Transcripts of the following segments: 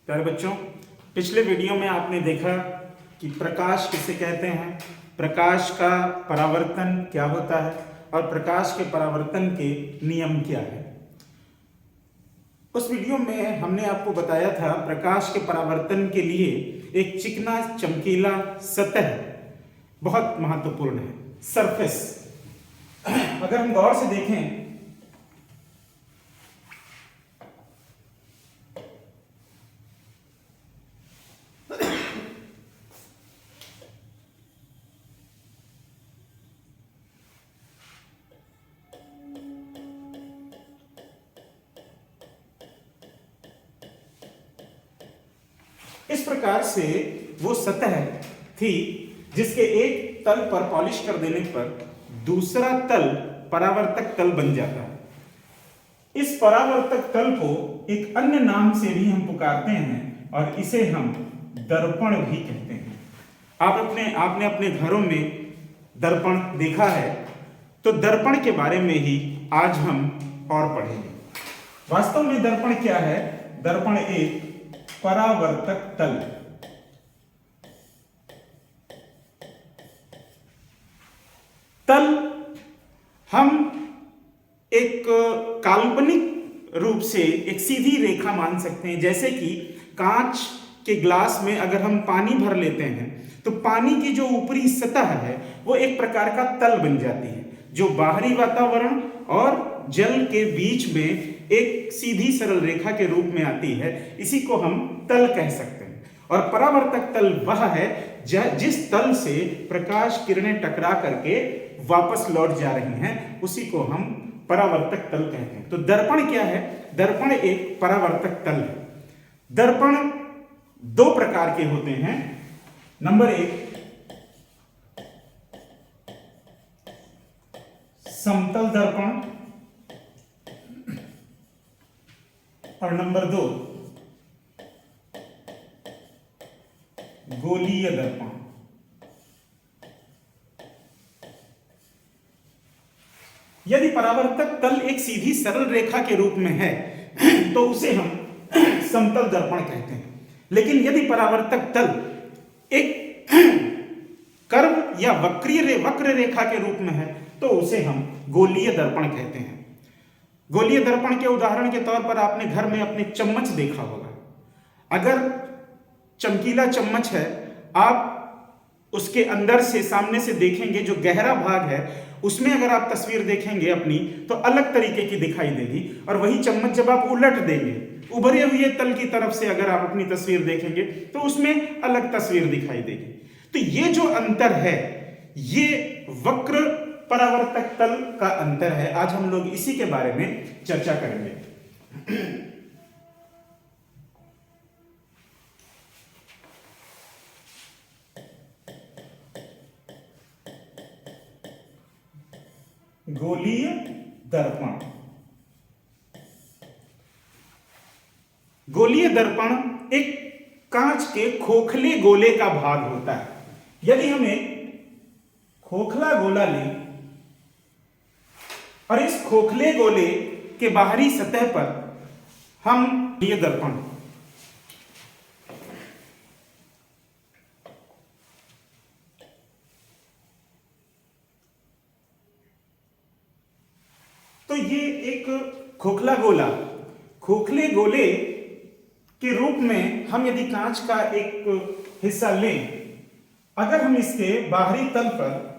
प्यारे बच्चों, पिछले वीडियो में आपने देखा कि प्रकाश किसे कहते हैं, प्रकाश का परावर्तन क्या होता है और प्रकाश के परावर्तन के नियम क्या है। उस वीडियो में हमने आपको बताया था प्रकाश के परावर्तन के लिए एक चिकना चमकीला सतह बहुत महत्वपूर्ण है, सरफेस। अगर हम गौर से देखें इस प्रकार से वो सतह थी जिसके एक तल पर पॉलिश कर देने पर दूसरा तल परावर्तक तल बन जाता है। इस परावर्तक तल को एक अन्य नाम से भी हम पुकारते हैं और इसे हम दर्पण भी कहते हैं। आपने अपने घरों में दर्पण देखा है, तो दर्पण के बारे में ही आज हम और पढ़ेंगे। वास्तव में दर्पण क्या है? दर्पण एक परावर्तक तल। तल हम एक काल्पनिक रूप से एक सीधी रेखा मान सकते हैं। जैसे कि कांच के ग्लास में अगर हम पानी भर लेते हैं तो पानी की जो ऊपरी सतह है वो एक प्रकार का तल बन जाती है, जो बाहरी वातावरण और जल के बीच में एक सीधी सरल रेखा के रूप में आती है। इसी को हम तल कह सकते हैं। और परावर्तक तल वह है जिस तल से प्रकाश किरणें टकरा करके वापस लौट जा रही हैं, उसी को हम परावर्तक तल कहते हैं। तो दर्पण क्या है? दर्पण एक परावर्तक तल है। दर्पण दो प्रकार के होते हैं। नंबर एक, समतल दर्पण, और नंबर दो, गोलीय दर्पण। यदि परावर्तक तल एक सीधी सरल रेखा के रूप में है तो उसे हम समतल दर्पण कहते हैं। लेकिन यदि परावर्तक तल एक कर्व या वक्र रेखा के रूप में है तो उसे हम गोलीय दर्पण कहते हैं। गोलीय दर्पण के उदाहरण के तौर पर आपने घर में अपने चम्मच देखा होगा। अगर चमकीला चम्मच है, आप उसके अंदर से सामने से देखेंगे, जो गहरा भाग है उसमें अगर आप तस्वीर देखेंगे अपनी, तो अलग तरीके की दिखाई देगी। और वही चम्मच जब आप उलट देंगे, उभरे हुए तल की तरफ से अगर आप अपनी तस्वीर देखेंगे तो उसमें अलग तस्वीर दिखाई देगी। तो ये जो अंतर है, ये वक्र परावर्तक तल का अंतर है। आज हम लोग इसी के बारे में चर्चा करेंगे। गोलीय दर्पण। गोलीय दर्पण एक कांच के खोखले गोले का भाग होता है। यदि हम एक खोखला गोला लें और इस खोखले गोले के बाहरी सतह पर हम ये दर्पण, तो ये एक खोखला गोला, खोखले गोले के रूप में हम यदि कांच का एक हिस्सा लें, अगर हम इसके बाहरी तल पर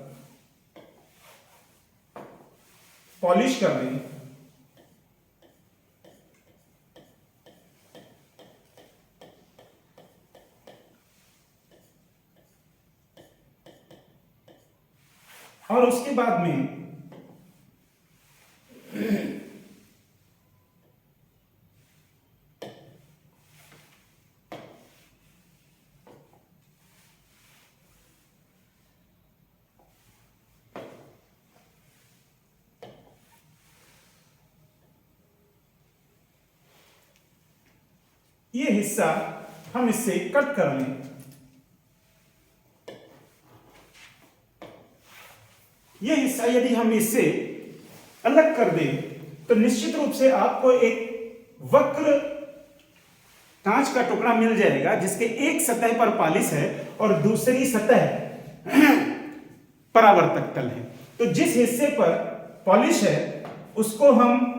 पॉलिश कर दें और उसके बाद में ये हिस्सा हम इससे कट कर लें, ये हिस्सा यदि हम इससे अलग कर दें तो निश्चित रूप से आपको एक वक्र कांच का टुकड़ा मिल जाएगा जिसके एक सतह पर पॉलिश है और दूसरी सतह परावर्तक तल है। तो जिस हिस्से पर पॉलिश है उसको हम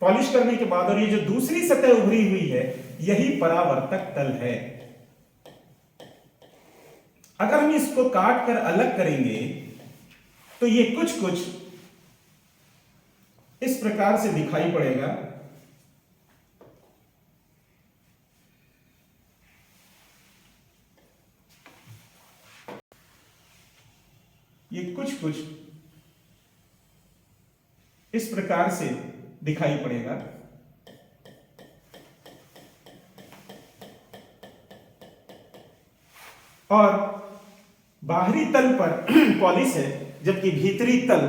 पॉलिश करने के बाद, और ये जो दूसरी सतह उभरी हुई है यही परावर्तक तल है। अगर हम इसको काट कर अलग करेंगे तो ये कुछ कुछ इस प्रकार से दिखाई पड़ेगा। ये कुछ कुछ इस प्रकार से दिखाई पड़ेगा। और बाहरी तल पर पॉलिश है जबकि भीतरी तल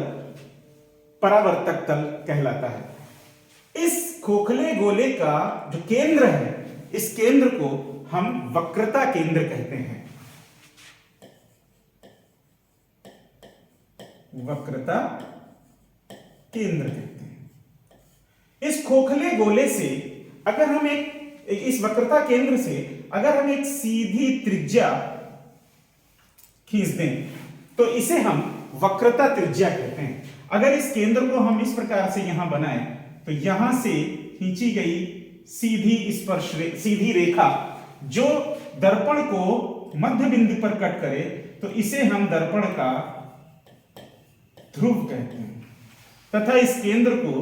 परावर्तक तल कहलाता है। इस खोखले गोले का जो केंद्र है, इस केंद्र को हम वक्रता केंद्र कहते हैं। वक्रता केंद्र कहते हैं। इस खोखले गोले से अगर हम इस वक्रता केंद्र से अगर हम एक सीधी त्रिज्या खींच दें तो इसे हम वक्रता त्रिज्या कहते हैं। अगर इस केंद्र को हम इस प्रकार से यहां बनाएं तो यहां से खींची गई सीधी रेखा जो दर्पण को मध्य बिंदु पर कट करे तो इसे हम दर्पण का ध्रुव कहते हैं तथा इस केंद्र को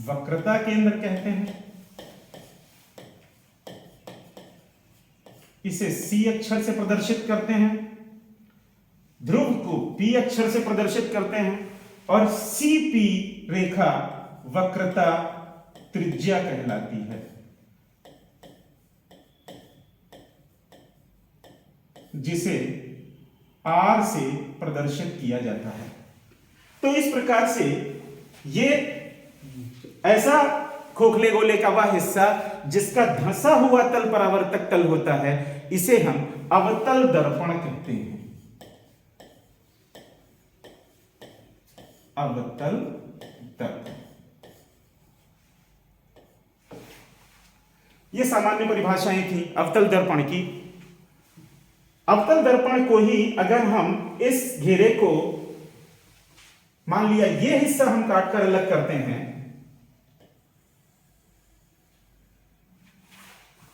वक्रता केंद्र कहते हैं। इसे C अक्षर से प्रदर्शित करते हैं, ध्रुव को P अक्षर से प्रदर्शित करते हैं और CP रेखा वक्रता त्रिज्या कहलाती है, जिसे R से प्रदर्शित किया जाता है। तो इस प्रकार से ये ऐसा खोखले गोले का वह हिस्सा जिसका धंसा हुआ तल परावर्तक तल होता है, इसे हम अवतल दर्पण कहते हैं। अवतल दर्पण, ये सामान्य परिभाषाएं थी अवतल दर्पण की। अवतल दर्पण को ही अगर हम इस घेरे को मान लिया ये हिस्सा हम काटकर अलग करते हैं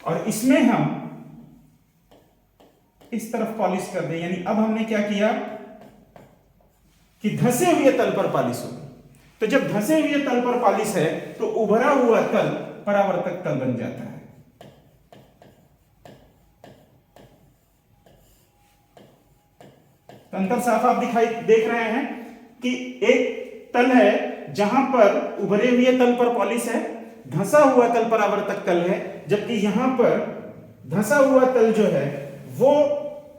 और इसमें हम इस तरफ पॉलिश कर दें, यानी अब हमने क्या किया कि धंसे हुए तल पर पॉलिश हो। तो जब धंसे हुए तल पर पॉलिश है तो उभरा हुआ तल परावर्तक तल बन जाता है। अंतर साफ आप देख रहे हैं कि एक तल है जहां पर उभरे हुए तल पर पॉलिश है, धंसा हुआ तल परावर्तक तल है, जबकि यहां पर धंसा हुआ तल जो है वो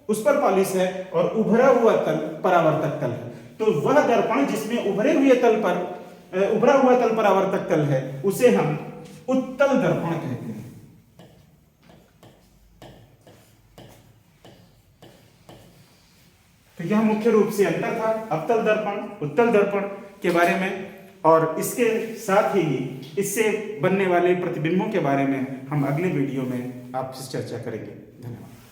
उस पर पॉलिश है और उभरा हुआ तल परावर्तक तल है। तो वह दर्पण जिसमें उभरे हुए तल पर उभरा हुआ तल परावर्तक तल है उसे हम उत्तल दर्पण कहते हैं। तो यह मुख्य रूप से अंतर था अवतल दर्पण उत्तल दर्पण के बारे में, और इसके साथ ही इससे बनने वाले प्रतिबिंबों के बारे में हम अगले वीडियो में आपसे चर्चा करेंगे। धन्यवाद।